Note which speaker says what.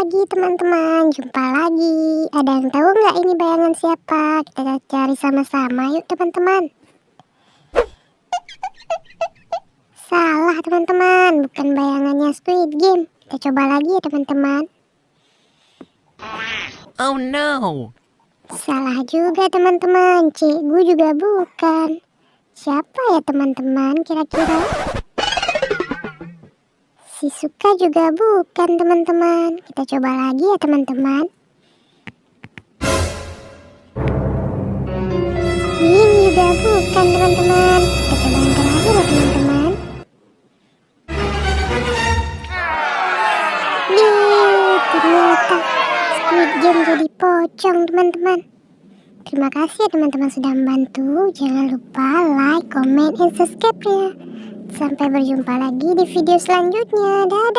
Speaker 1: lagi teman-teman, jumpa lagi. Ada yang tahu nggak ini bayangan siapa? Kita cari sama-sama yuk teman-teman. Salah teman-teman, bukan bayangannya Squid Game. Kita coba lagi ya teman-teman.
Speaker 2: Oh no!
Speaker 1: Salah juga teman-teman, cikgu juga bukan. Siapa ya teman-teman kira-kira? Si Suka juga bukan teman-teman. Kita coba lagi ya teman-teman. Ini juga bukan teman-teman. Kita coba yang terakhir ya teman-teman. Ternyata Squid Game jadi pocong teman-teman. Terima kasih ya teman-teman sudah membantu. Jangan lupa like, comment, and subscribe ya. Sampai berjumpa lagi di video selanjutnya. Dadah.